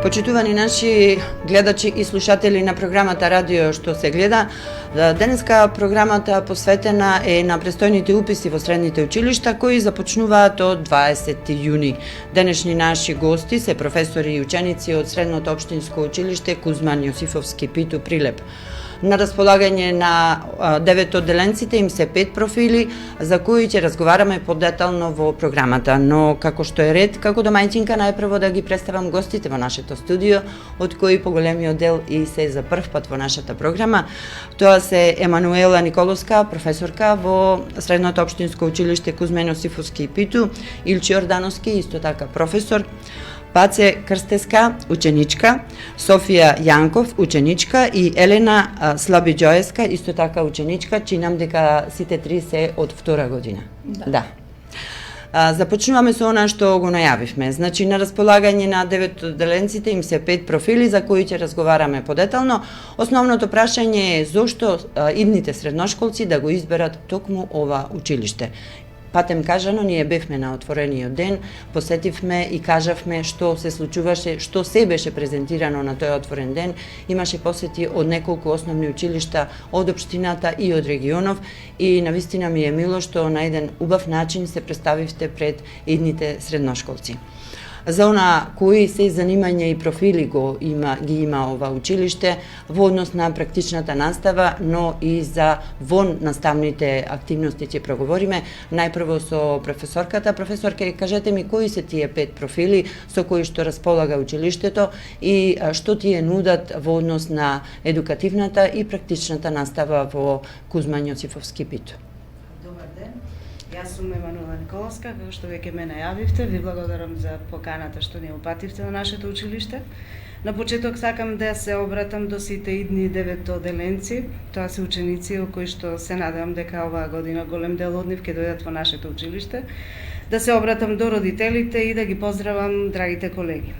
Почитувани наши гледачи и слушатели на програмата Радио што се гледа, денеска програмата посветена е на престојните уписи во средните училишта кои започнуваат од 20 јуни. Денешни наши гости се професори и ученици од Средното општинско училиште Кузман Јосифовски Питу Прилеп. На располагање на 9 одделенците им се 5 профили за кои ќе разговараме подетално во програмата, но како што е ред, како домајчинка најпрво да ги представам гостите во нашето студио, од кои поголемиот дел и се за прв пат во нашата програма. Тоа се Емануела Николовска, професорка во Средното општинско училиште Кузман Јосифовски Питу, Илчи Ордановски, исто така професор, Паце Крстеска, ученичка, Софија Јанков, ученичка и Елена Слабиџоевска, исто така ученичка, чинам дека сите три се од втора година. Да. Започнуваме со она што го најавивме. Значи, на располагање на 9 одделенците им се 5 профили за кои ќе разговараме подетално. Основното прашање е зошто идните средношколци да го изберат токму ова училиште. Патем кажано, ние бевме на отворениот ден, посетивме и кажавме што се случуваше, што се беше презентирано на тој отворен ден. Имаше посети од неколку основни училишта од општината и од регионов и навистина ми е мило што на еден убав начин се представивте пред идните средношколци. За она кои се занимања и профили ги има ова училиште во однос на практичната настава, но и за вон наставните активности ќе проговориме. Најпрво со професорката. Професорке, кажете ми кои се тие 5 профили со кои што располага училиштето и што тие нудат во однос на едукативната и практичната настава во Кузман Јосифовски Питу. Јас сум Емануела Николовска, како што веќе ме најавивте. Ви благодарам за поканата што ни упативте на нашето училиште. На почеток сакам да се обратам до сите идни 9 одделенци. Тоа се ученици кои што се надевам дека оваа година голем дел од нив ќе дојдат во нашето училиште. Да се обратам до родителите и да ги поздравам драгите колеги.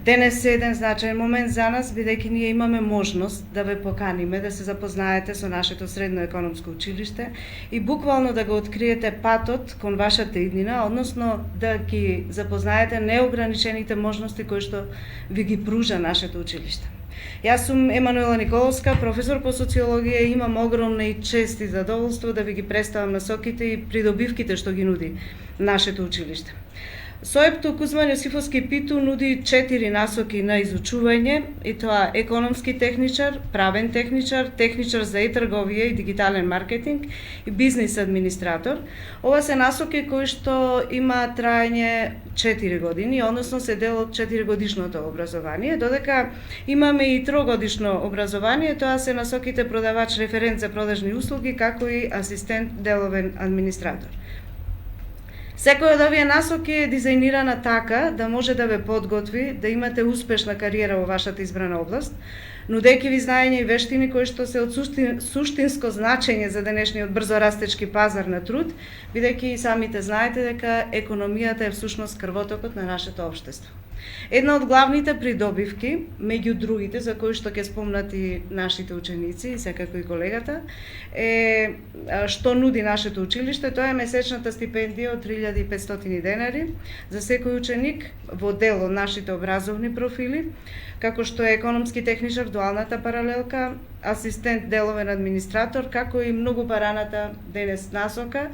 Денес е еден значаен момент за нас, бидејќи ние имаме можност да ве поканиме да се запознаете со нашето средно економско училиште и буквално да го откриете патот кон вашата иднина, односно да ги запознаете неограничените можности кои што ви ги пружа нашето училиште. Јас сум Емануела Николовска, професор по социологија и имам огромна и чест и задоволство да ви ги представам насоките и придобивките што ги нуди нашето училиште. СОЕПТО Кузман Јосифовски Питу нуди 4 насоки на изучување, и тоа економски техничар, правен техничар, техничар за e-трговија и дигитален маркетинг и бизнис администратор. Ова се насоки кои што има траење 4 години, односно се дел од 4 годишното образование, додека имаме и 3 годишно образование, тоа се насоките продавач референт за продажни услуги, како и асистент деловен администратор. Секој од овие насоки е дизајнирана така да може да ве подготви да имате успешна кариера во вашата избрана област, нудејќи ви знаење и вештини кои што се од суштинско значење за денешниот брзорастечки пазар на труд, бидејќи и самите знаете дека економијата е всушност крвотокот на нашето општество. Една од главните придобивки, меѓу другите за кои што ќе спомнат и нашите ученици и секако и колегата, е што нуди нашето училиште, тоа е месечната стипендија од 3500 денари за секој ученик во дел од нашите образовни профили, како што е економски техничар, дуалната паралелка, асистент деловен администратор, како и многу параната денес насока,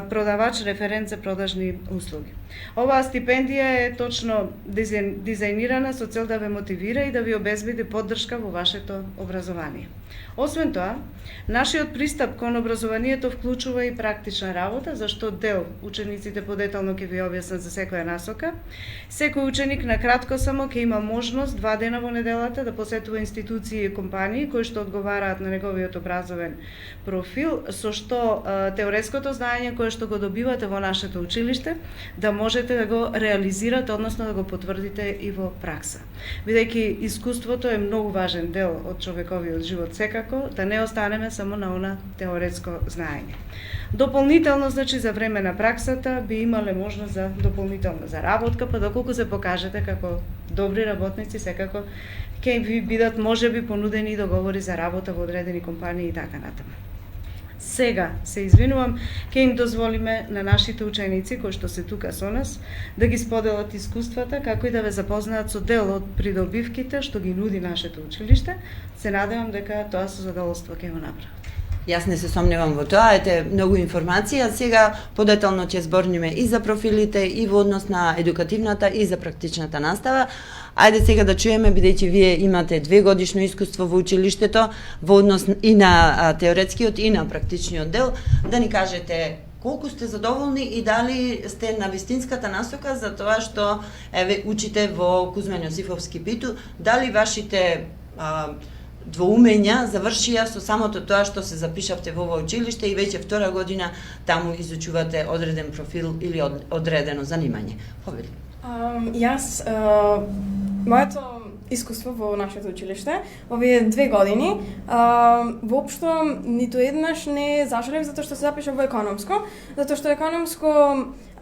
продавач референт за продажни услуги. Оваа стипендија е точно дизајнирана со цел да ве мотивира и да ви обезбеди поддршка во вашето образование. Освен тоа, нашиот пристап кон образованието вклучува и практична работа, зашто дел учениците подетално ќе ви објаснат за секоја насока. Секој ученик на кратко само ќе има можност 2 дена во неделата да посетува институции и компании кои што одговараат на неговиот образовен профил, со што теоретското знаење кое што го добивате во нашето училиште да можете да го реализирате, односно да го потврдите и во пракса. Бидејќи искуството е многу важен дел од човековиот живот секако, да не останеме само на она теоретско знаење. Дополнително, значи, за време на праксата би имале можност за дополнителна заработка, па доколку се покажете како добри работници, секако ќе ви бидат можеби понудени договори за работа во одредени компании и така натаму. Сега се извинувам, ќе им дозволиме на нашите ученици кои што се тука со нас да ги споделат искуствата, како и да ве запознаат со дел од придобивките што ги нуди нашето училиште. Се надевам дека тоа со задоволство ќе го направат. Јас не се сомневам во тоа, ете многу информација. Сега подетално ќе зборниме и за профилите, и во однос на едукативната и за практичната настава. Ајде сега да чуеме, бидејќи вие имате 2 годишно искуство во училиштето, во однос и на теоретскиот и на практичниот дел, да ни кажете колку сте задоволни и дали сте на вистинската насока за тоа што еве учите во Кузман Јосифовски ПИТУ, дали вашите двоумења завршија со самото тоа што се запишавте во ова училиште и веќе втора година таму изучувате одреден профил или одредено занимање. Ховели. Јас, моето искуство во нашето училиште, овие 2 години, воопшто ниту еднаш не зажалев затоа што се запишав во економско, затоа што економско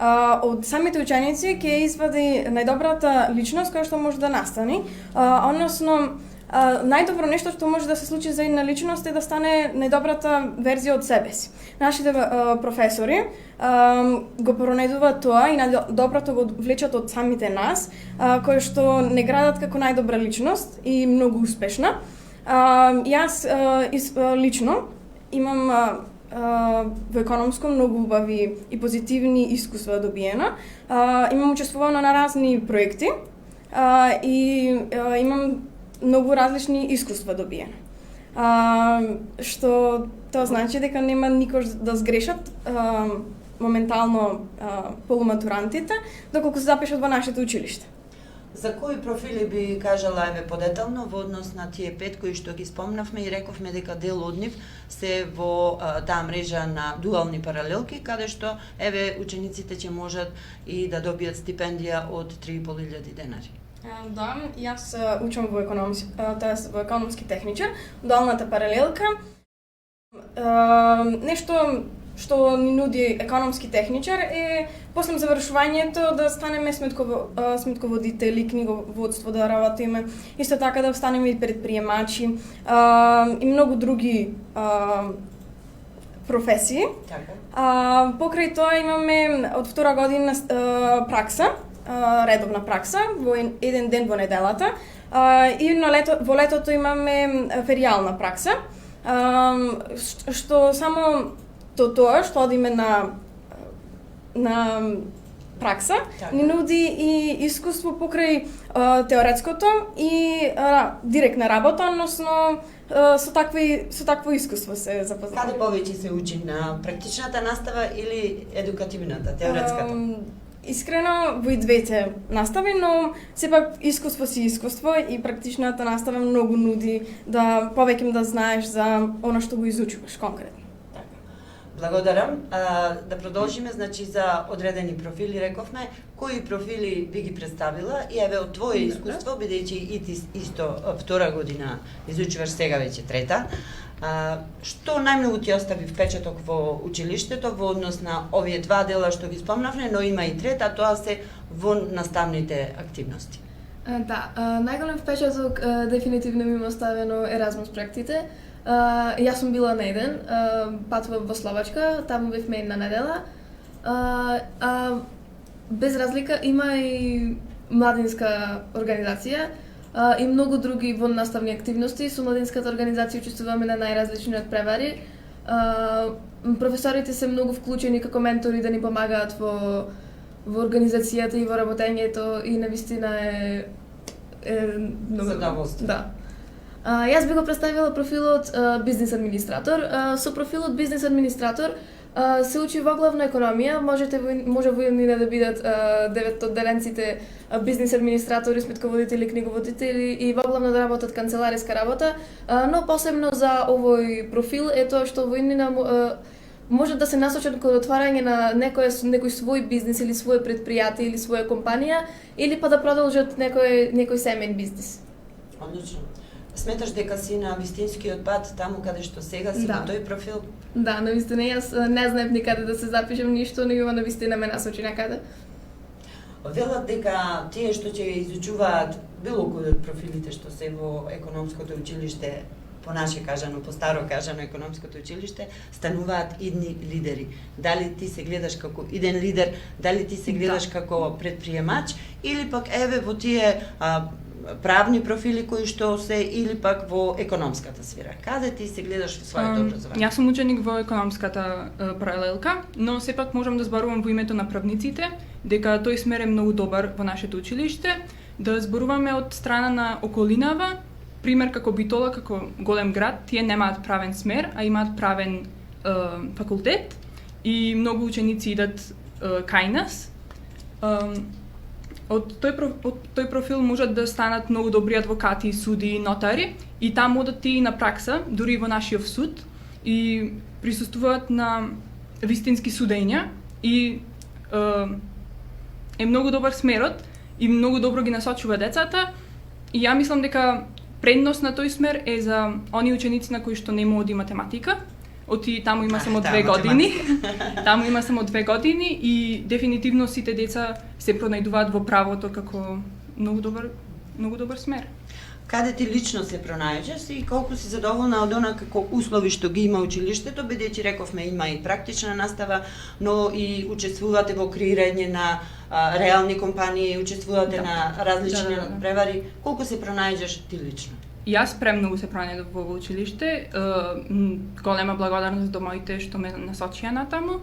од самите ученици ќе извади најдобрата личност која што може да настани, односно најдобро нешто што може да се случи за една личност е да стане најдобрата верзија од себе си. Нашите професори го пронедуваат тоа и најдоброто го влечат од самите нас, кои што не градат како најдобра личност и многу успешна. Јас лично имам во економско многу убави и позитивни искуства добиена. Имам учествувано на разни проекти и имам многу различни искуства добиена. Што тоа значи дека нема никош да сгрешат моментално полуматурантите, доколку се запишат во нашето училиште. За кои профили би кажала еве подетално во однос на тие 5 кои што ги спомнавме и рековме дека дел од нив се во таа мрежа на дуални паралелки, каде што еве учениците ќе можат и да добијат стипендија од 3.500 денари. Да, јас учам во економски техничар, дуалната паралелка. Нешто што ни нуди економски техничар е после завршувањето да станеме сметководители, книговодство да работиме, исто така да станеме и предприемачи и многу други професии. Така. Покрај тоа имаме од втора година пракса, редовна пракса, во еден ден во неделата, и во летото имаме феријална пракса, што само тоа што одиме на пракса, ни нуди и искуство покрај теоретското и директна работа, односно со такво искуство се запознаваме. Каде повеќе се учи, на практичната настава или едукативната, теоретската? Искрено во и двете настави, но сепак искуство си искуство и практичната настава многу нуди да повеќе да знаеш за она што го изучуваш конкретно. Така. Благодарам. Да продолжиме, значи за одредени профили рековме, кои профили би ги представила и еве од твое искуство, бидејќи и ти исто втора година изучуваш, сега веќе трета. Што најмногу ти остави впечаток во училиштето во однос на овие 2 дела што ги спомнавме, но има и трета, тоа се во наставните активности? Да, најголем впечаток дефинитивно ми оставено Еразмус проектите. Јас сум била на еден, патував во Словачка, таму бевме една недела. Без разлика има и младинска организација, и многу други наставни активности. Со младинската организација учествуваме на најразлични надпревари. Професорите се многу вклучени како ментори да ни помагаат во организацијата и во работењето и навистина е многу задоволство. Да. Јас би го представила профилот бизнис администратор. Со профилот бизнис администратор се учи во главна економија, може во еднина да бидат 9 одделенците бизнис администратори, сметководители, книговодители и во главна да работат канцелариска работа, но посебно за овој профил е тоа што во еднина може да се насочат кон отварање на некој свој бизнис или своје предпријатие или своја компанија, или па да продолжат некој семеен бизнис. Одлично. Сметаш дека си на вистинскиот пат, таму каде што сега си во тој профил? Да, навистина јас не знаев никаде да се запишем ништо, но има навистина ме насочи некаде. Велат дека тие што ќе изучуваат било кој од профилите што се во економското училиште по наше кажано, по старо кажано економското училиште, стануваат идни лидери. Дали ти се гледаш како иден лидер, дали ти се гледаш како предприемач, или пак еве во тие правни профили кои што се, или пак во економската сфера. Каде ти се гледаш во своето образование? Јас сум ученик во економската паралелка, но сепак можам да зборувам во името на правниците, дека тој смер е многу добар во нашето училиште, да зборуваме од страна на околинава, пример како Битола, како голем град, тие немаат правен смер, а имаат правен факултет и многу ученици идат кај нас. Од тој профил можат да станат многу добри адвокати, суди, нотари и таму одат и на пракса, дури во нашиот суд, и присуствуваат на вистински судења и е многу добар смерот и многу добро ги насочува децата, и ја мислам дека предност на тој смер е за они ученици на кои што не имаат математика. Оти таму има само 2 години. Таму има само 2 години и дефинитивно сите деца се пронајдуваат во правото како многу добар смер. Каде ти лично се пронајдеш и колку си задоволна од она како услови што ги има училиштето, бидејќи рековме има и практична настава, но и учествувате во креирање на реални компании, учествувате на различни превари. Колку се пронајдеш ти лично? Јас премногу се пронајдов во училиште, голема благодарност до моите што ме насочија натаму.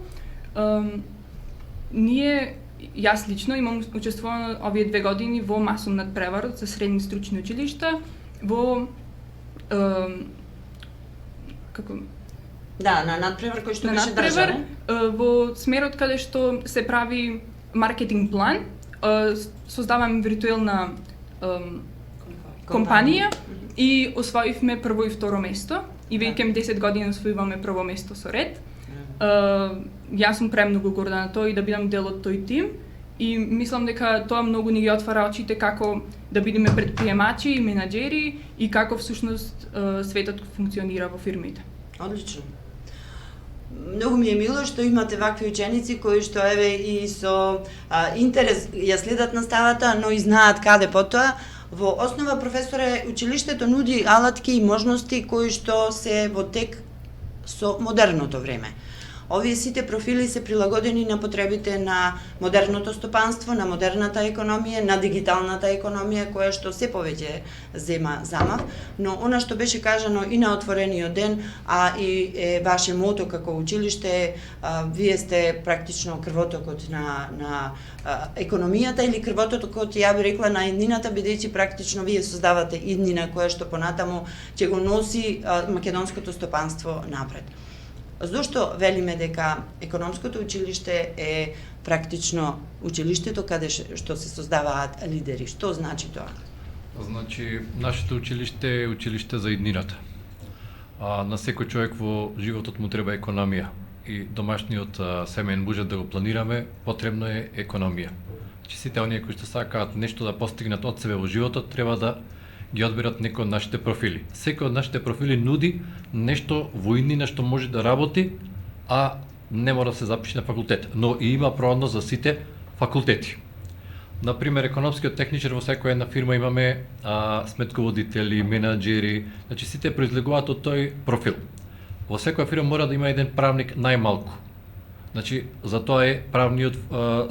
Јас лично имам учествувано овие 2 години во масов надпревар за средни стручни училишта, во на надпревар кој што беше држан, во смерот каде што се прави маркетинг план, создаваме виртуелна компанија и освоивме прво и второ место и веќе 10 години освојуваме прво место со ред. Јас сум премногу горда на тоа и да бидам дел од тој тим и мислам дека тоа многу ни ги отвара очите како да бидеме предприемачи и менаџери и како всушност светот функционира во фирмите. Одлично. Многу ми е мило што имате вакви ученици кои што еве и со интерес ја следат наставата, но и знаат каде потоа. Во основа професоре, училиштето нуди алатки и можности кои што се во тек со модерното време. Овие сите профили се прилагодени на потребите на модерното стопанство, на модерната економија, на дигиталната економија која што се повеќе зема замав, но она што беше кажано и на отворениот ден, а и ваше мото како училиште, вие сте практично крвотокот на економијата или крвотокот, ја би рекла, на иднината, бидејќи практично вие создавате иднина која што понатаму ќе го носи македонското стопанство напред. Зошто велиме дека економското училиште е практично училиштето каде што се создаваат лидери? Што значи тоа? Значи, нашето училиште е училиште за иднината. На секој човек во животот му треба економија и домашниот семеен буџет да го планираме, потребно е економија. Значи, сите оние кои што сакаат нешто да постигнат од себе во животот, треба да ги одберат некој од нашите профили. Секој од нашите профили нуди нешто во иднина што може да работи, а не мора да се запише на факултет, но и има проодност за сите факултети. Например, економскиот техничар во секоја една фирма имаме сметководители, менаџери, значи сите произлегуваат од тој профил. Во секоја фирма мора да има еден правник најмалку. Значи, за тоа е правниот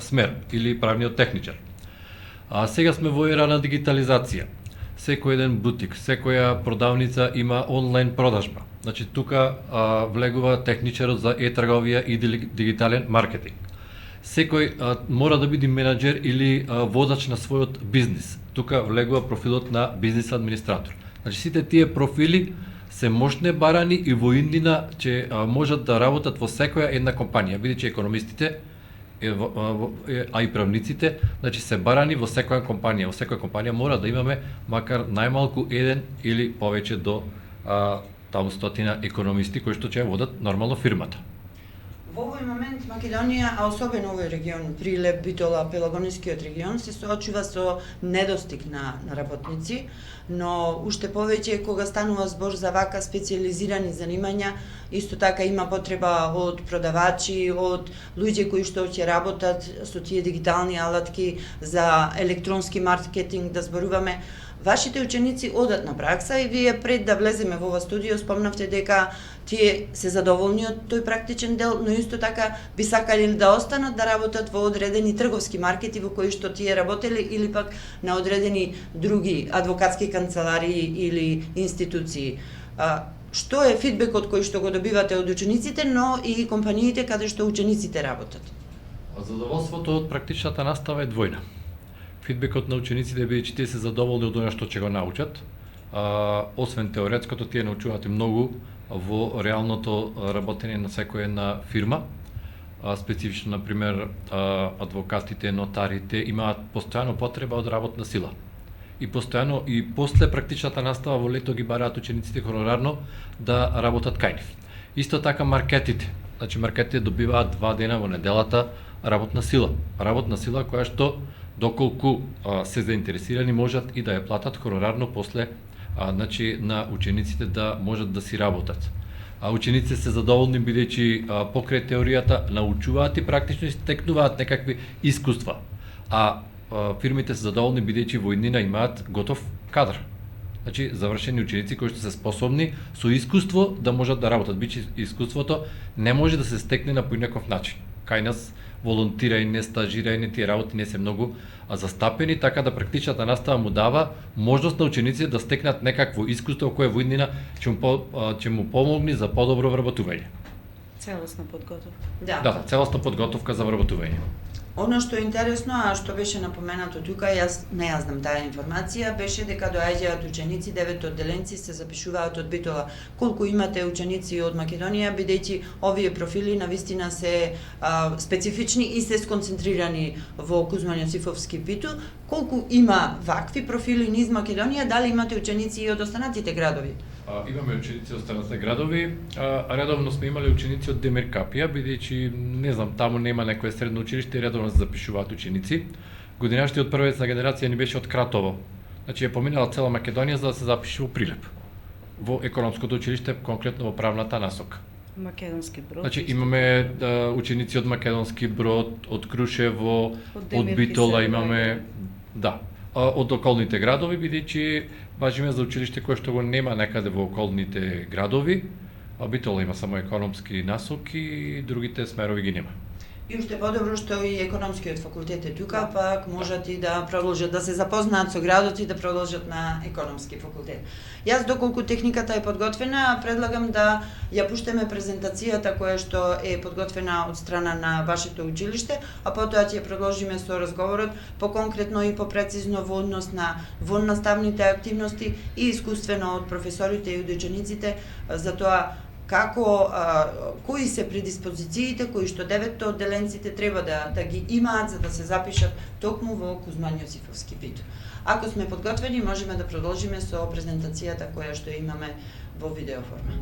смер или правниот техничар. Сега сме во ера на дигитализација. Секој еден бутик, секоја продавница има онлайн продажба. Значи тука влегува техничарот за e-трговија и дигитален маркетинг. Секој мора да биде менаџер или водач на својот бизнис. Тука влегува профилот на бизнис администратор. Значи сите тие профили се мощне барани и во иднина ќе можат да работат во секоја една компанија, бидејќи економистите а и правниците, значи се барани во секоја компанија. Во секоја компанија мора да имаме макар најмалку еден или повеќе до таму 100 економисти кои што ќе водат нормално фирмата. Во овој момент Македонија, а особено овој регион, Прилеп, Битола, Пелагонискиот регион, се соочува со недостиг на работници, но уште повеќе кога станува збор за вака специјализирани занимања, исто така има потреба од продавачи, од луѓе кои што ќе работат со тие дигитални алатки за електронски маркетинг, да зборуваме. Вашите ученици одат на пракса и вие пред да влеземе во ова студио спомнавте дека тие се задоволни од тој практичен дел, но исто така би сакали да останат да работат во одредени трговски маркети во кои што тие работеле или пак на одредени други адвокатски канцеларии или институции. Што е фидбекот кој што го добивате од учениците, но и компаниите каде што учениците работат? Задоволството од практичната настава е двојна. Фидбекот на учениците бидејќи тие се задоволни од она што ќе го научат. Освен теоретското, тие научувате многу во реалното работење на секоја една фирма. Специфично, например, адвокатите, нотарите имаат постојано потреба од работна сила. И постојано и после практичната настава во лето ги бараат учениците хонорарно да работат кај нив. Исто така маркетите. Значи маркетите добиваат 2 дена во неделата работна сила. Работна сила која што доколку се заинтересирани можат и да ја платат хонорарно после значи на учениците да можат да си работат. Учениците се задоволни бидејќи покрај теоријата научуваат и практично стекнуваат некакви искуства. Фирмите се задоволни бидејќи во иднина имаат готов кадар. Значи завршени ученици кои што се способни со искуство да можат да работат. Бичи искуството не може да се стекне на поинаков начин. Кај нас волонтирање, стажирање, тие работи не се многу застапени, така да практичната настава му дава можност на учениците да стекнат некакво искуство кое во иднина ќе му помогне за подобро вработување. Целосна подготовка. Да, целосна подготовка за вработување. Оно што е интересно, а што беше напоменато тука, јас не ја знам таа информација, беше дека доаѓаат ученици, 9 одделенци се запишуваат од Битола. Колку имате ученици од Македонија, бидејќи овие профили навистина се специфични и се сконцентрирани во Кузман Јосифовски Битол, колку има вакви профили низ Македонија, дали имате ученици и од останатите градови? Имаме ученици од останатите градови, редовно сме имали ученици од Демиркапија, бидејќи не знам, таму нема некое средно училиште, редовно се запишуваат ученици. Годинашти од првата генерација ни беше од Кратово. Значи ја поминала цела Македонија за да се запише во Прилеп. Во економското училиште, конкретно во правната насока. Македонски Брод. Значи имаме ученици од Македонски Брод, од Крушево, од Битола имаме, од околните градови, бидејќи важиме за училиште кое што го нема некаде во околните градови. Битола има само економски насоки и другите смерови ги нема. И уште подобро што и економскиот факултет е тука, пак можат и да продолжат да се запознаат со градот и да продолжат на економски факултет. Јас доколку техниката е подготвена, предлагам да ја пуштеме презентацијата која што е подготвена од страна на вашето училиште, а потоа ќе продолжиме со разговорот по-конкретно и по-прецизно во однос на воннаставните активности и искуствено од професорите и од учениците за тоа кои се предиспозициите кои што 9 одделенците треба да ги имаат за да се запишат токму во Кузман Јосифовски Битол. Ако сме подготвени, можеме да продолжиме со презентацијата која што имаме во видеоформа.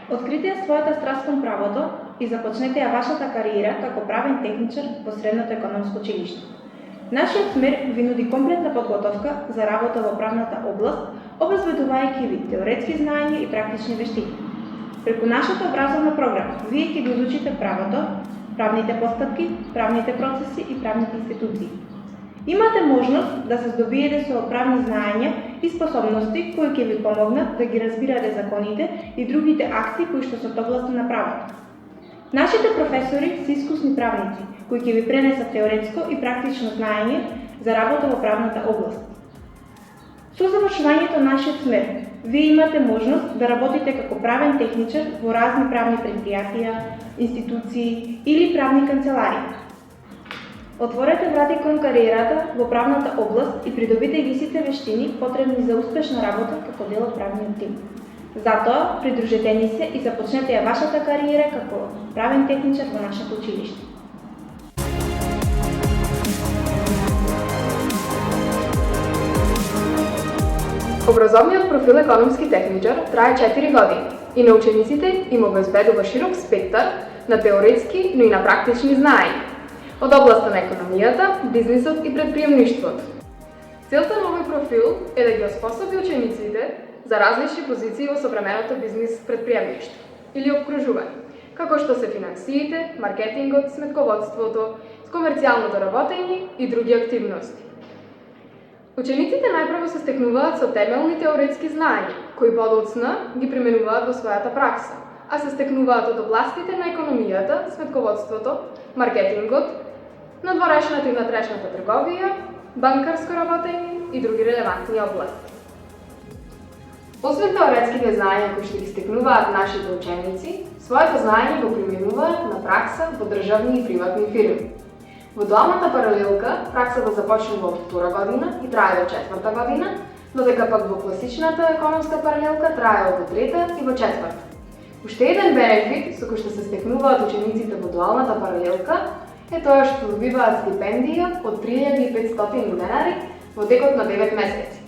Открите ја својата страст кон правото и започнете ја вашата кариера како правен техничар во Средното економско училиште. Нашиот смер ви нуди комплетна подготовка за работа во правната област, обезбедувајќи ви теоретски знаења и практични вештини. Преку нашата образовна програма, вие ќе ги изучите правото, правните постапки, правните процеси и правните институции. Имате можност да се здобиете со правни знаења и способности кои ќе ви помогнат да ги разбирате законите и другите акти кои што се од областа на правото. Нашите професори се искусни правници, кои ќе ви пренесат теоретско и практично знаење за работа во правната област. Со завршувањето на нашиот смер, вие имате можност да работите како правен техничар во разни правни предпријатија, институции или правни канцеларии. Отворете врати кон кариерата во правната област и придобите ги сите вештини потребни за успешна работа како дел од правниот тим. Затоа, придружете ни се и започнете ја вашата кариера како правен техничар во нашето училиште. Образовниот профил економски техничар трае 4 години и на учениците им обезбедува широк спектар на теоретски, но и на практични знаења од областа на економијата, бизнисот и предприемништвото. Целта на овој профил е да ги оспособи учениците за различни позиции во современото бизнис предприемништво или обкружување, како што се финансиите, маркетингот, сметководството, комерцијалното работење и други активности. Учениците најпрво се стекнуваат со темелни теоретски знаења, кои подоцна ги применуваат во својата пракса, а се стекнуваат од областите на економијата, сметководството, маркетингот, надворешната и внатрешната трговија, банкарско работење и други релевантни области. Освен теоретските знаења кои што ги стекнуваат нашите ученици, своето знаење го применуваат на пракса во државни и приватни фирми. Во дуалната паралелка праксата започнува од 2 година и трае до 4 година, додека пак во класичната економска паралелка трае од 3 и во 4. Уште еден бенефит со кој што се стекнуваат учениците во дуалната паралелка е тоа што добиваат стипендија од 3500 денари во текот на 9 месеци.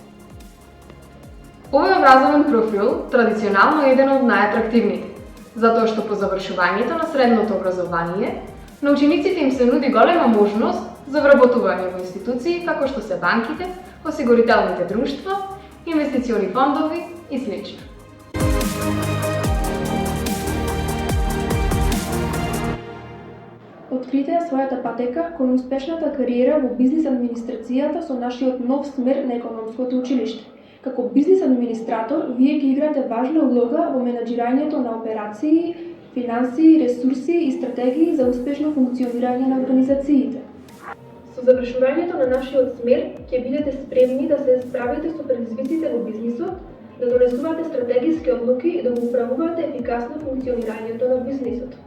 Овој образовен профил традиционално е еден од најатрактивните, затоа што по завршувањето на средното образование на учениците им се нуди голема можност за вработување во институции како што се банките, осигурителните друштва, инвестициони фондови и слично. Открите ја својата патека кон успешната кариера во бизнис администрацијата со нашиот нов смер на економското училиште. Како бизнис администратор, вие ќе играте важна улога во менаџирањето на операции, финансии, ресурси и стратегии за успешно функционирање на организациите. Со завршувањето на нашиот смер ќе бидете спремни да се справите со предизвиците во бизнисот, да донесувате стратегиски одлуки и да го управувате ефикасно функционирањето на бизнисот.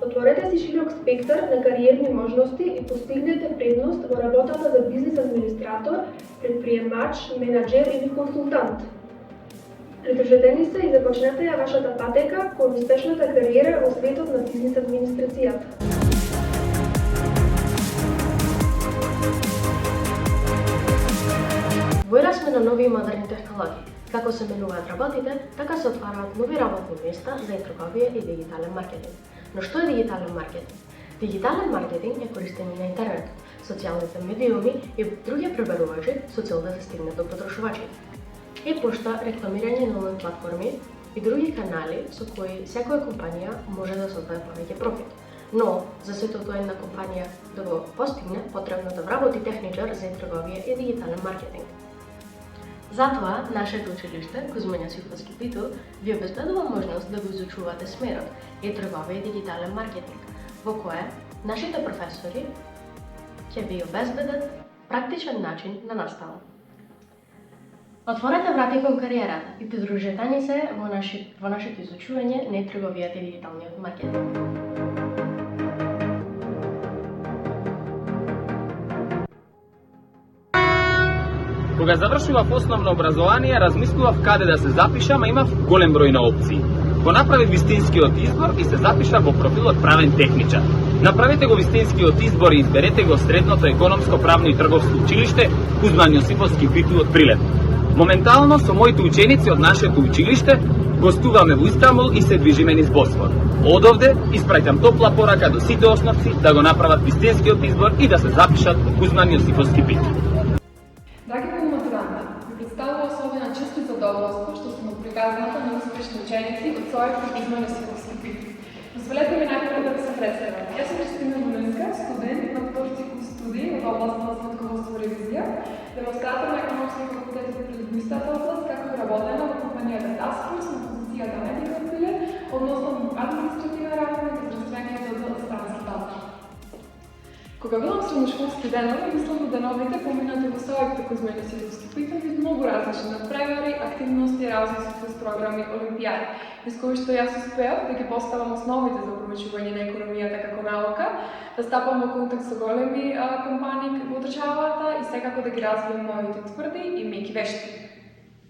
Отворете си широк спектар на кариерни можности и постигнете предност во работата за бизнис администратор, предприемач, менаџер или консултант. Придржете ни се и започнете ја вашата патека кон успешната кариера во светот на бизнис администрацијата. Во ера сме на нови и модерни технологии. Како се менуваат работите, така се отвараат нови работни места за трговија и дигитален маркетинг. Но што е дигитален маркетинг? Дигитален маркетинг е користење на интернет, социјалните медиуми и други пребарувачи со цел да се стигне до потрошувачите. Пошта, рекламирање на онлайн платформи и други канали со кои секоја компанија може да создаде повеќе профит. Но, за сето тоа една компанија да го постигне, потребно да вработи техничар за трговија и дигитален маркетинг. Затоа, нашето училиште, Кузмања Цвифовски Питу, ви обезбедува можност да го изучувате смерот трговија и дигитален маркетинг, во кое нашите професори ќе ви обезбедат практичен начин на настава. Отворете врати кон кариерата и придружете ни се во нашето изучување на трговијата и дигиталниот маркетинг. Кога завршував основно образование, размислував каде да се запишам, а имав голем број на опции. Го направив вистинскиот избор и се запишав во профилот правен техничар. Направете го вистинскиот избор и изберете го средното економско, правно и трговско училиште Кузман Јосиповски Питу од Прилеп. Моментално со моите ученици од нашето училиште гостуваме во Истанбул и се движиме низ Босфор. Одовде испраќам топла порака до сите основци да го направат вистинскиот избор и да се запишат во Кузман Јосиповски Питу. Драги полуматуранти, ви представува особена чест и задоволство што сум приказната на успешни ученици од својот Кузман Јосиповски Питу. Дозволете ми најпрво да ви се представам. Јас сум Кристина Волинска, студент на втори цикл студии во област на сметководство и ревизија, демонстратор на економски факултет во истата област, како и работена во компанијата Task Force на позицијата медијен пиле, односно административна работа и здравствениот оддел за транспортатор. Кога билам средношколски денови, мислам во деновите поминати во својот Кузман Јосиповски Питу бив многу различни надпревари, активности, различни програми, олимпијади, без кои што јас успеав да ги поставам основите за промачување на економијата како наука, да стапам во контакт со големи компании во државата и секако да ги развијам моите тврди и меки вештини.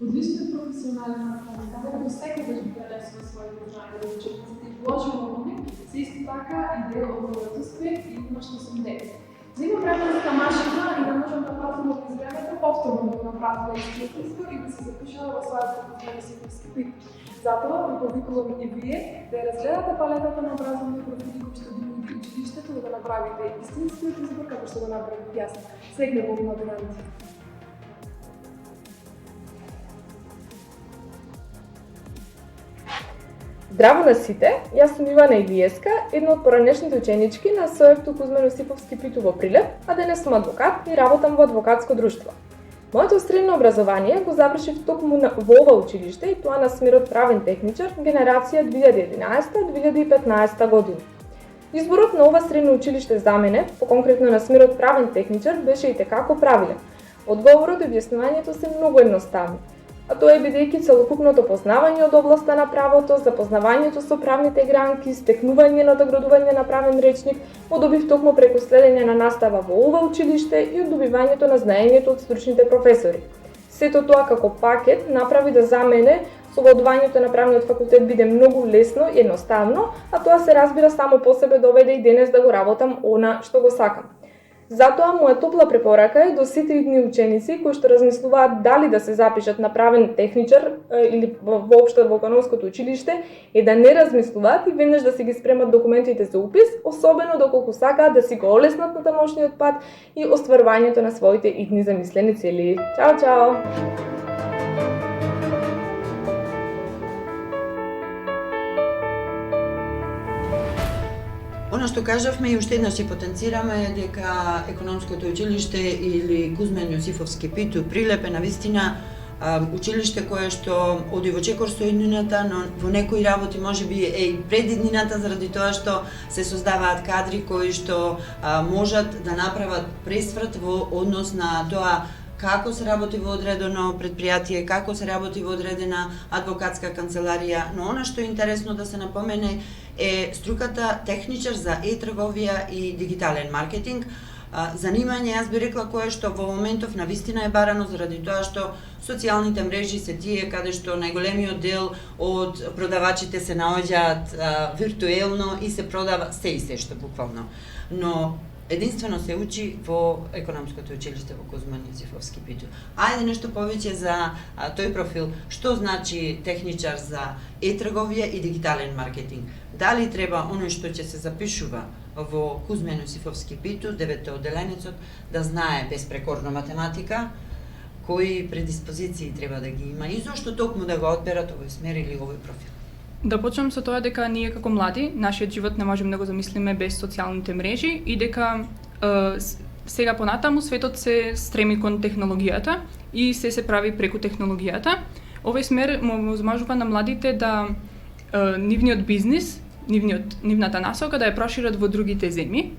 Одличниот професионален наставник, како секогаш би пренесува своите знања во учениците и вложил во нив, се исто така и дел од мојот успех и на што сум днес. За има временска машина и да можам да пратам од времето повторно да го направила истиот избор и да се запишала во својот Кузман Јосиповски Питу. Затоа преповикувам и вие да ја разгледате палетата на образовни профили кои што ги нуди училиштето да го направите истинскиот избор како што го направив јас. Среќна во матуранти. Здраво на сите, јас сум Ивана Илиевска, една од поранешните ученички на СОЕФ-ту Кузман Јосифовски Питу во Прилеп, а денес сум адвокат и работам во адвокатско друштво. Моето средно образование го завршив токму во ова училиште и тоа на смерот правен техничар, генерација 2011-2015 година. Изборот на ова средно училиште за мене, поконкретно на смерот правен техничар, беше и tekako правилен. Одговорот и објаснувањето се многу едноставни, а тоа е бидејќи целокупното познавање од областа на правото, запознавањето со правните гранки, стекнување на доградување на правен речник, го добив токму преку следење на настава во ова училиште и од добивањето на знаењето од стручните професори. Сето тоа како пакет направи да за мене совладувањето на правниот факултет биде многу лесно и едноставно, а тоа се разбира само по себе доведе и денес да го работам она што го сакам. Затоа моја топла препорака е до сите идни ученици кои што размислуваат дали да се запишат на правен техничар или воопшто во економското училиште е да не размислуваат и веднаш да си ги спремат документите за упис, особено доколку сакаат да си го олеснат на тамошниот пат и остварувањето на своите идни замислени цели. Чао, чао! Она што кажавме и уште еднаш ќе потенцираме е дека економското училиште или Кузман Јосифовски Питу Прилеп е навистина училиште кое што оди во чекор со иднината, но во некои работи можеби е и пред иднината заради тоа што се создаваат кадри кои што можат да направат пресврт во однос на тоа како се работи во одредено предпријатие, како се работи во одредена адвокатска канцеларија, но она што е интересно да се напомене е струката техничар за e-трговија и дигитален маркетинг. Занимање, јас би рекла, кое што во моментов навистина е барано заради тоа што социјалните мрежи се тие каде што најголемиот дел од продавачите се наоѓаат виртуелно и се продава се и се што буквално. Но единствено се учи во економското училиште во Кузман Јосифовски Питу. Ајде нешто повеќе за тој профил. Што значи техничар за e-трговија и дигитален маркетинг? Дали треба оној што ќе се запишува во Кузман Јосифовски Питу, 9-те одделенецот, да знае безпрекорно математика, кои предиспозиции треба да ги има и зошто токму да го одберат овој смер или овој профил? Да почнем со тоа дека ние како млади, нашиот живот не можеме да го замислиме без социјалните мрежи и дека сега понатаму светот се стреми кон технологијата и се прави преку технологијата. Овој смер му возможува на младите да нивниот бизнис, нивната насока да ја прошират во другите земји.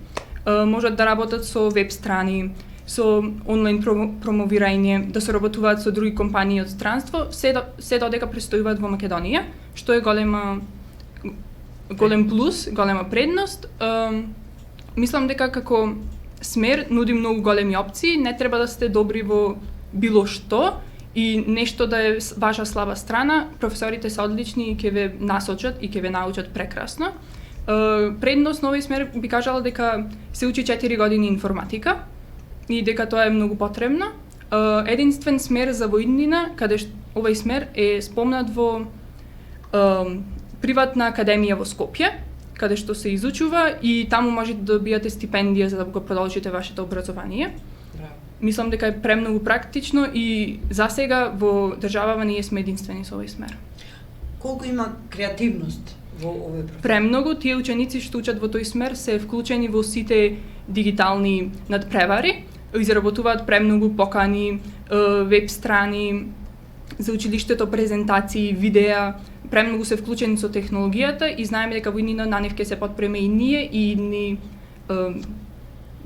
Можат да работат со веб страни, со онлайн промовирање, да соработуваат со други компании од странство, се додека престојуваат во Македонија, што е голем плюс, голема предност. Мислам дека како смер нуди многу големи опции, не треба да сте добри во било што и нешто да е ваша слаба страна, професорите се одлични и ќе ве насочат и ќе ве научат прекрасно. Предност на овој смер би кажала дека се учи 4 години информатика и дека тоа е многу потребно. Единствен смер за воиднина, каде овој смер е спомнат во приватна академија во Скопје, каде што се изучува и таму можете да добијате стипендија за да го продолжите вашето образование. Браво. Мислам дека е премногу практично и за сега во државава ние сме единствени со овој смер. Колку има креативност во овој профил? Премногу, тие ученици што учат во тој смер се вклучени во сите дигитални надпревари, изработуваат премногу покани, веб страни, за училиштето презентации, видеа, премногу се вклучени со технологијата и знаеме дека во иднина на нив ќе се потпреме и ние и идни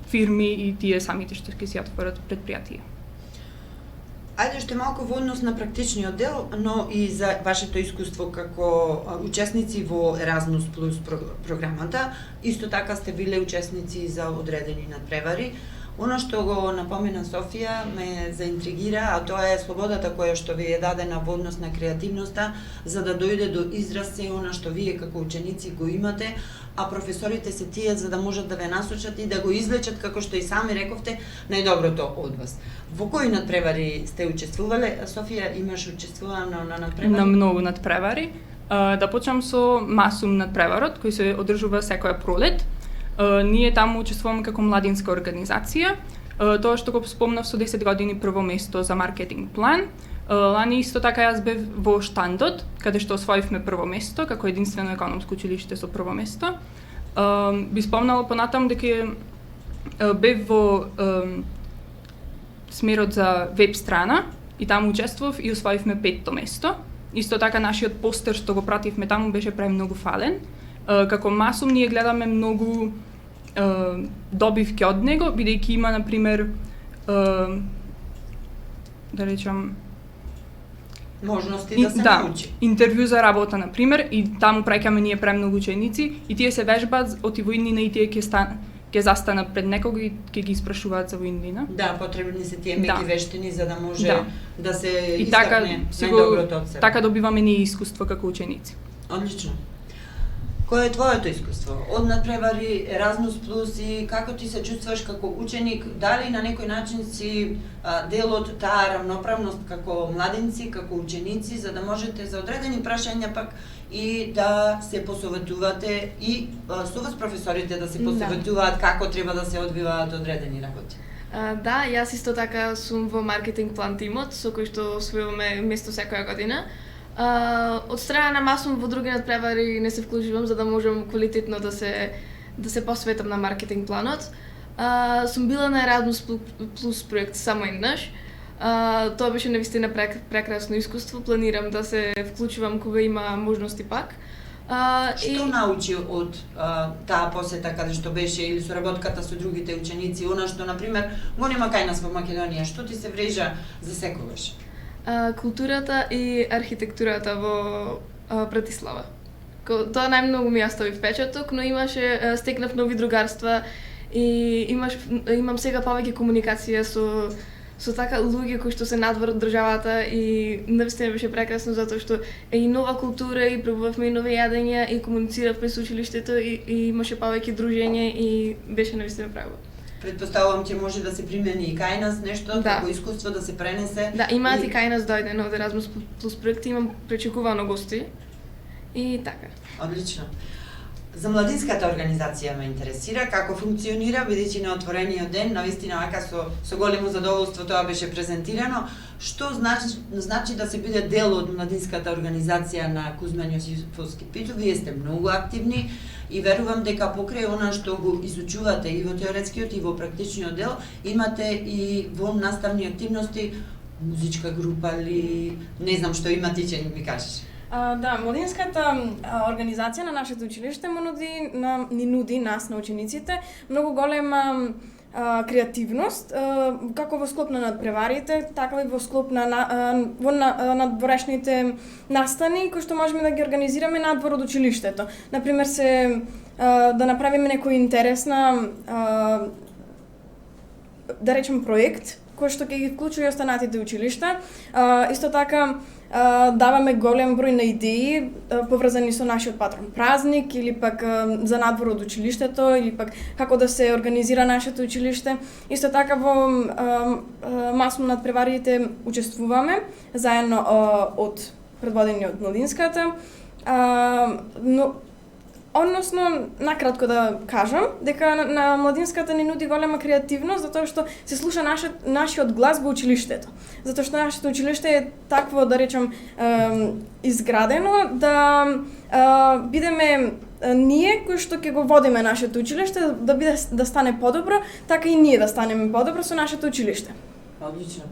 фирми и тие самите што ќе си отворат предпријатија. Ајде уште малку во однос на практичниот дел, но и за вашето искуство како учесници во Erasmus Plus програмата, исто така сте биле учесници за одредени надпревари. Оно што го напомена Софија ме заинтригира, а тоа е слободата која што ви е дадена во однос на креативноста, за да дојде до израз се она што вие како ученици го имате, а професорите се тие за да можат да ве насочат и да го извлечат, како што и сами рековте, најдоброто од вас. Во кои надпревари сте учествувале? Софија, имаш учествувано на надпревари? На многу надпревари. Да почнам со Масум надпреварот, кој се одржува секоја пролет. Ние таму учествуваме како младинска организација. Тоа што го спомнав со 10 години прво место за маркетинг план. Лани исто така јас бев во штандот, каде што освоивме прво место, како единствено економско училиште со прво место. Би спомнала понатаму дека бев во смерот за веб страна и таму учествував и освоивме 5-то место. Исто така нашиот постер што го пративме таму беше премногу фален. Како масум ние гледаме многу добивки од него, бидејќи има на пример да речам можности да се научи. Интервју за работа на пример и таму праќаме ние премногу ученици и тие се вежбаат оти во иднина и тие ќе застанат пред некого и ќе ги испрашуваат за во иднина. Да, потребни се тие меки вештини за да може да се и така истакне најдоброто од себе. Така добиваме ние искуство како ученици. Одлично. Кое е твоето искуство? Од надпревари, Еразмус плюс и како ти се чувствуваш како ученик? Дали на некој начин си дел од таа равноправност како младенци, како ученици, за да можете за одредени прашања пак и да се посоветувате и со вас професорите да се посоветуваат како треба да се одвиваат одредени работи? Да, јас исто така сум во маркетинг план тимот со кој што освојуваме место секоја година. Од страна на масум во други надпревари не се вклучувам за да можам квалитетно да се посветам на маркетинг планот. Сум била на Еразмус плюс проект само еднаш. Тоа беше навистина прекрасно искуство. Планирам да се вклучувам кога има можности пак. Што научи од таа посета каде што беше или соработката со другите ученици, она што на пример го нема кај нас во Македонија, што ти се врежа за секогаш? Културата и архитектурата во Братислава. Тоа најмногу ми остави впечаток, но стекнав нови другарства и имам сега повеќе комуникација со така луѓе кои што се надвор од државата и навистина беше прекрасно затоа што е и нова култура и пробувавме и нови јадења и комунициравме со училиштето и имаше повеќе дружење и беше навистина право. Предпоставувам ќе може да се примени и кај нас нешто, како искуство да се пренесе. Да, имаат и кај нас дојдено од Еразмус плюс проект, имам пречекувано гости и така. Одлично. За младинската организација ме интересира како функционира, бидејќи на отворениот ден, навистина вака со големо задоволство тоа беше презентирано. Што значи да се биде дел од младинската организација на Кузман Јосифовски Питу? Вие сте многу активни и верувам дека покрај она што го изучувате и во теоретскиот и во практичниот дел, имате и во наставни активности, музичка група ли, не знам што имате, ќе ми кажеш. Да, младинската организација на нашето училиште ни нуди нас на учениците многу голема креативност, како во склоп на надпреварите, така и во склоп на надворешните настани кои што можеме да ги организираме надвор од училиштето. Например, да направиме некоја интересна да речем проект кој што ќе ги вклучува и останатите училишта. Исто така даваме голем број на идеи поврзани со нашиот патрон празник или пак за надвор од училиштето или пак како да се организира нашето училиште. Исто така во масум надпреварите учествуваме заедно од предводени од младинската. Односно, накратко да кажам, дека на младинската ни нуди голема креативност, затоа што се слуша нашиот глас во училиштето. Затоа што нашето училиште е такво, да речем, изградено, да бидеме ние кои што ќе го водиме нашето училиште, да стане подобро, така и ние да станеме подобро со нашето училиште. Одлично.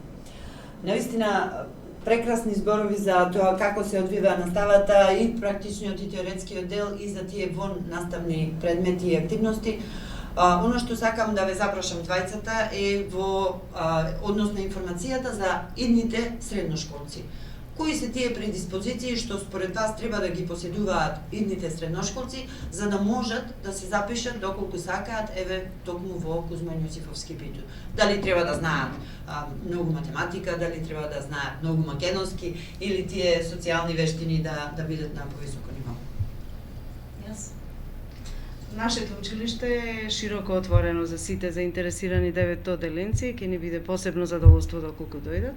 Навистина, прекрасни зборови за тоа како се одвива наставата и практичниот и теоретскиот дел и за тие вон наставни предмети и активности. Оно што сакам да ве запрашам двајцата е во однос на информацијата за идните средношколци. Кои се тие предиспозиции што според вас треба да ги поседуваат идните средношколци за да можат да се запишат доколку сакаат токму во Кузман Јосифовски Питу? Дали треба да знаат многу математика, дали треба да знаат многу македонски или тие социјални вештини да бидат на повисоко ниво? Нашето училиште е широко отворено за сите заинтересирани 9 оделенци, ќе ни биде посебно задоволство доколку дојдат.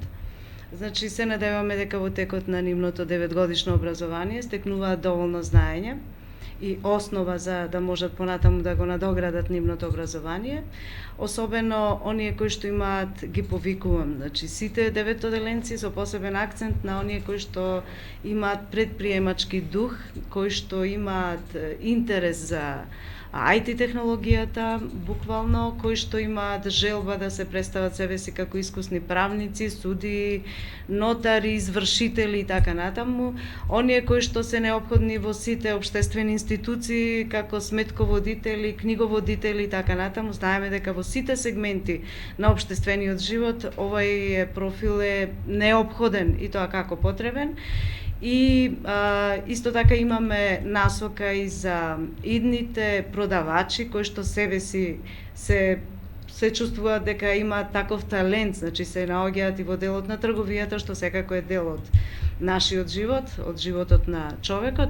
Значи, се надеваме дека во текот на нивното 9-годишно образование стекнуваат доволно знаење и основа за да можат понатаму да го надоградат нивното образование. Особено оние кои што имаат, ги повикувам, значи сите деветоделенци со посебен акцент на оние кои што имаат предприемачки дух, кои што имаат интерес за IT технологијата, буквално, кои што имаат желба да се представат себе си како искусни правници, суди, нотари, извршители и така натаму, оние кои што се неопходни во сите општествени институции, како сметководители, книговодители и така натаму. Знаеме дека во сите сегменти на општествениот живот овој профил е неопходен и тоа како потребен. И исто така имаме насока и за идните продавачи кои што себе си се чувствуваат дека имаат таков талент, значи се наоѓаат и во делот на трговијата, што секако е дел од нашиот живот, од животот на човекот,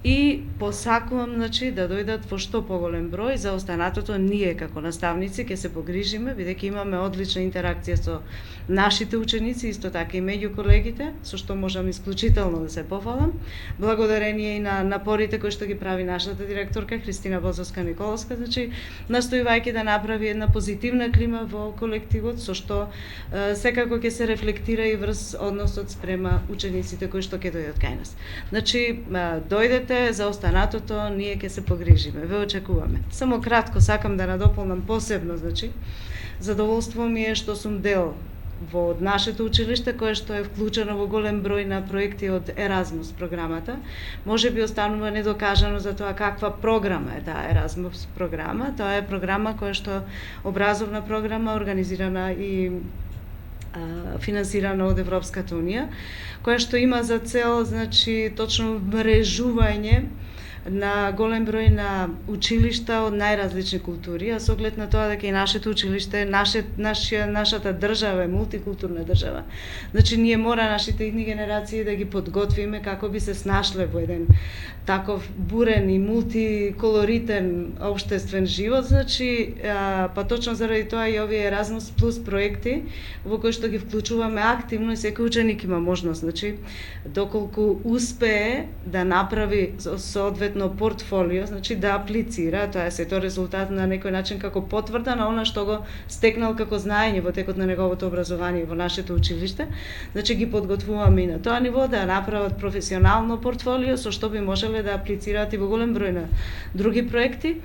и посакувам, значи, да дојдат во што поголем број. За останатото ние како наставници ќе се погрижиме, бидејќи имаме одлична интеракција со нашите ученици, исто така и меѓу колегите, со што можам исклучително да се пофалам. Благодарение и на напорите кои што ги прави нашата директорка Христина Бозовска-Николовска, значи, настојувајќи да направи една позитивна клима во колективот, со што секако ќе се рефлектира и врз односот спрема учениците кои што ќе дојдат кај нас. Значи, дојдете, за останатото ние ќе се погрижиме. Ве очекуваме. Само кратко сакам да надополнам посебно, значи, задоволство ми е што сум дел во нашето училиште, кое што е вклучено во голем број на проекти од Еразмус програмата. Може би останува недокажано за тоа каква програма е таа Еразмус програма. Тоа е програма која што образовна програма организирана и финансирана од Европската унија, која што има за цел, значи, точно мрежување на голем број на училишта од најразлични култури, а со оглед на тоа дека и нашето училиште, нашата држава е мултикултурна држава. Значи, ние мора нашите идни генерации да ги подготвиме како би се снашле во еден таков бурен и мултиколоритен општествен живот, значи, па точно заради тоа и овие Erasmus Plus проекти, во кои што ги вклучуваме активно и секој ученик има можност, значи, доколку успее да направи соодветно портфолио, значи да аплицира, тоа е сето резултат на некој начин како потврда на она што го стекнал како знаење во текот на неговото образование во нашето училиште, значи ги подготвуваме и на тоа ниво да направат професионално портфолио со што би можеле да аплицираат и во голем број на други проекти.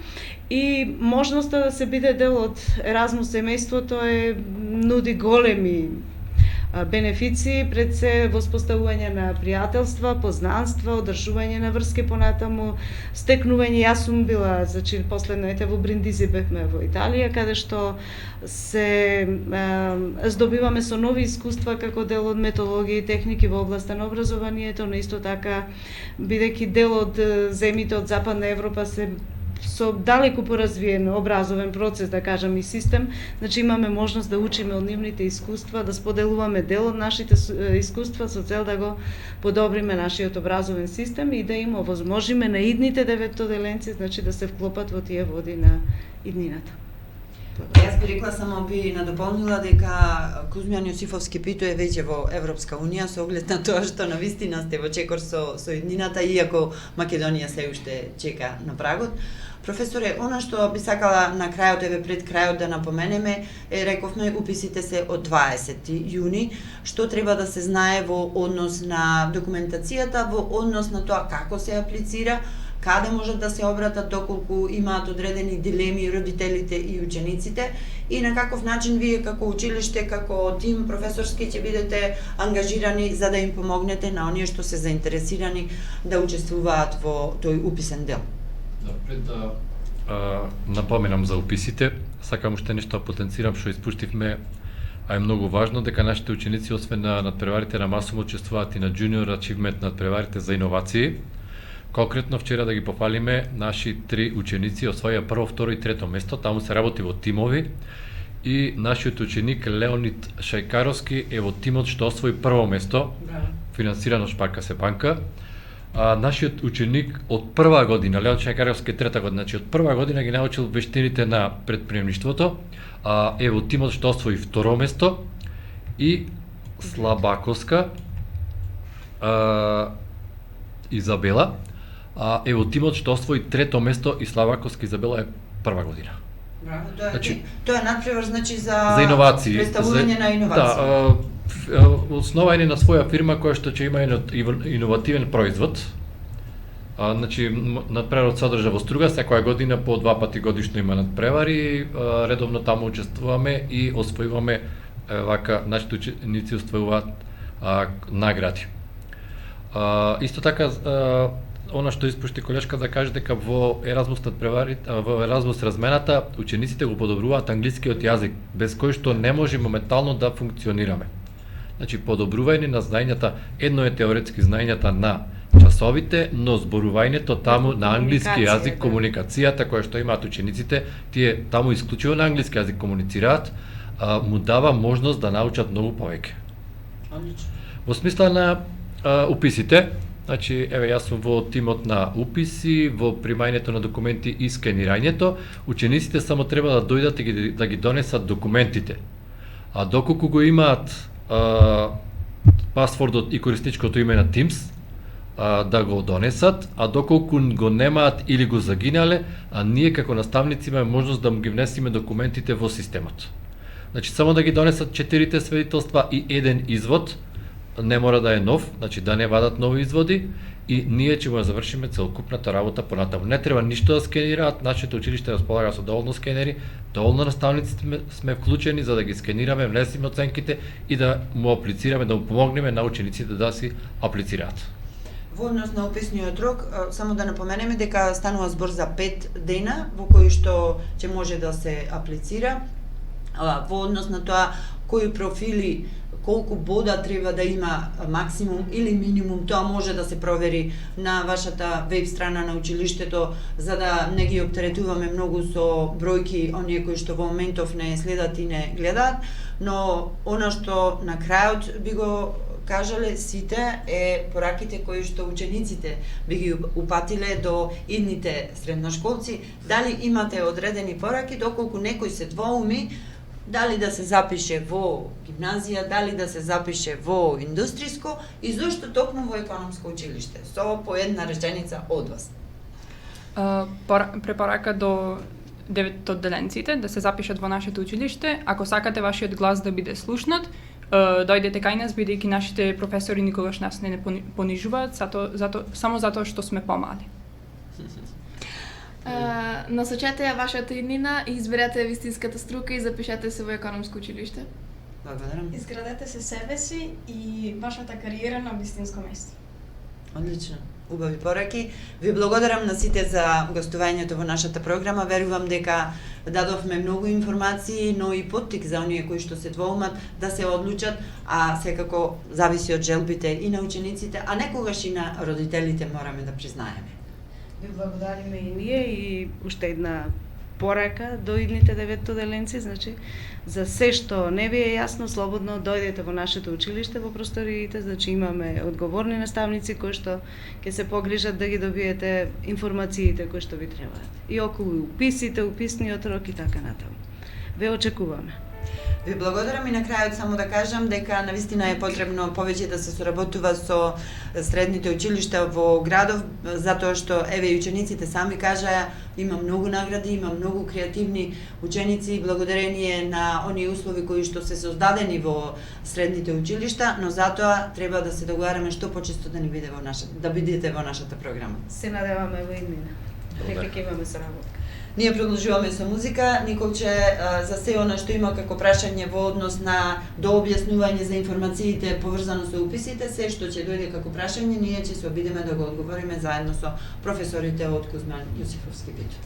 И можноста да се биде дел од Еразмус семејството нуди големи бенефиции, пред се воспоставување на пријателства, познанства, одржување на врски понатаму, стекнување. Јас сум била, значи, последно во Бриндизи бевме во Италија, каде што се здобиваме со нови искуства како дел од методологија и техники во областа на образованието, но исто така, бидејќи дел од земјите од Западна Европа се со далеку поразвиен образовен процес, да кажам, и систем, значи имаме можност да учиме од нивните искуства, да споделуваме дел од нашите искуства со цел да го подобриме нашиот образовен систем и да им овозможиме на идните деветоделенци, значи да се вклопат во тие води на иднината. Јас би рекла, само би надополнила дека Кузмјан Јосифовски Пито е веќе во Европска унија со оглед на тоа што навистина сте во чекор со иднината, иако Македонија се уште чека на прагот. Професоре, она што би сакала на крајот, пред крајот да напоменеме, рековме уписите се од 20 јуни, што треба да се знае во однос на документацијата, во однос на тоа како се аплицира, каде можат да се обратат доколку имаат одредени дилеми родителите и учениците, и на каков начин вие како училиште, како тим професорски ќе бидете ангажирани за да им помогнете на оние што се заинтересирани да учествуваат во тој уписен дел. Да, пред да напоменам за уписите, сакам уште нешто да потенцирам што испуштивме, а е многу важно дека нашите ученици освен на надпреварите на масово учествуваат и на Junior Achievement надпреварите за иновации. Конкретно вчера да ги пофалиме, наши 3 ученици освоја прво, второ и трето место, таму се работи во тимови и нашиот ученик Леонид Шајкаровски е во тимот што освои прво место, финансирано Шпарка се банка. Нашиот ученик од прва година, Леонид Шајкаровски трета година, значи од прва година ги научил вештините на предприемништвото, е во тимот што освои второ место, и Слабаковска Изабела е во тимот што освои трето место и Славаковска Изабела е прва година. Браво, Значи, тоа е надпревар значи за иновации, представување на иновации. Да, основање на своја фирма која што ќе има иновативен производ. Значи, надпреварот содржа во Струга, секоја година по 2 пати годишно има надпревари, редовно таму учествуваме и освојуваме вака, нашите ученици освојуваат награди. Исто така, она што испушти колешка да каже дека во Еразмус надпреварите, во Еразмус размената, учениците го подобруваат англискиот јазик, без кој што не може моментално да функционираме. Значи, подобрување на знаењата, едно е теоретски знаењата на часовите, но зборувањето таму на англиски јазик, комуникацијата која што имаат учениците, тие таму исклучиво на англиски јазик комуницираат, му дава можност да научат многу повеќе. Во смисла на уписите, значи, еве јас сум во тимот на уписи, во примањето на документи и скенирањето, учениците само треба да дојдат и да ги донесат документите. А доколку го имаат пасвордот и корисничкото име на Teams, да го донесат, а доколку го немаат или го загинале, ние како наставници имаме можност да му ги внесиме документите во системот. Значи, само да ги донесат 4 свидетелства и еден извод, не мора да е нов, значи да не вадат нови изводи, и ние ќе го завршиме целокупната работа понатаму. Не треба ништо да скенираат, нашето училиште располага со доволно скенери, доволно наставници сме вклучени за да ги скенираме, внесиме оценките и да му аплицираме, да му помогнеме на учениците да си аплицираат. Во однос на уписниот рок, само да напоменеме дека станува збор за 5 дена во кои што ќе може да се аплицира. Во однос на тоа кои профили, колку бода треба да има максимум или минимум, тоа може да се провери на вашата веб страна на училиштето, за да не ги оптеретуваме многу со бројки оние кои што во моментов не следат и не гледаат, но она што на крајот би го кажале сите е пораките кои што учениците би ги упатиле до идните средношколци, дали имате одредени пораки, доколку некој се двоуми дали да се запише во гимназија, дали да се запише во индустријско и зошто токму во економско училиште, со по една реченица од вас. Препорака до деветоделенците да се запишат во нашето училиште, ако сакате вашиот глас да биде слушнат, дојдете кај нас, бидејќи нашите професори никогаш нас не понижуваат, само затоа што сме помали. Насочете ја вашата иднина и изберете вистинската струка и запишете се во економско училиште. Благодарам. Изградете се себе си и вашата кариера на вистинско место. Одлично. Убави пораки. Ви благодарам на сите за гостувањето во нашата програма. Верувам дека дадовме многу информации, но и поттик за оние кои што се двоумат да се одлучат, а секако зависи од желбите и на учениците, а некогаш и на родителите, мораме да признаеме. Ви благодариме и ние и уште една порака до идните деветоделенци, значи за се што не ви е јасно, слободно дојдете во нашето училиште, во просториите, значи имаме одговорни наставници кои што ќе се погрижат да ги добиете информациите кои што ви требаат. И околу уписите, уписниот рок и така натаму. Ве очекуваме. Ви благодарам и на крајот само да кажам дека навистина е потребно повеќе да се соработува со средните училишта во градов, затоа што еве и учениците сами кажаа, има многу награди, има многу креативни ученици благодарение на оние услови кои што се создадени во средните училишта, но затоа треба да се договараме што почесто да ни биде во да бидете во нашата програма. Се надеваме во иднина. Дека ќе имаме соработка. Ние продолжуваме со музика. Николче, за се она што има како прашање во однос на дообјаснување за информациите поврзано со уписите, се што ќе дојде како прашање, ние ќе се обидеме да го одговориме заедно со професорите од Кузман Јосифовски Битов.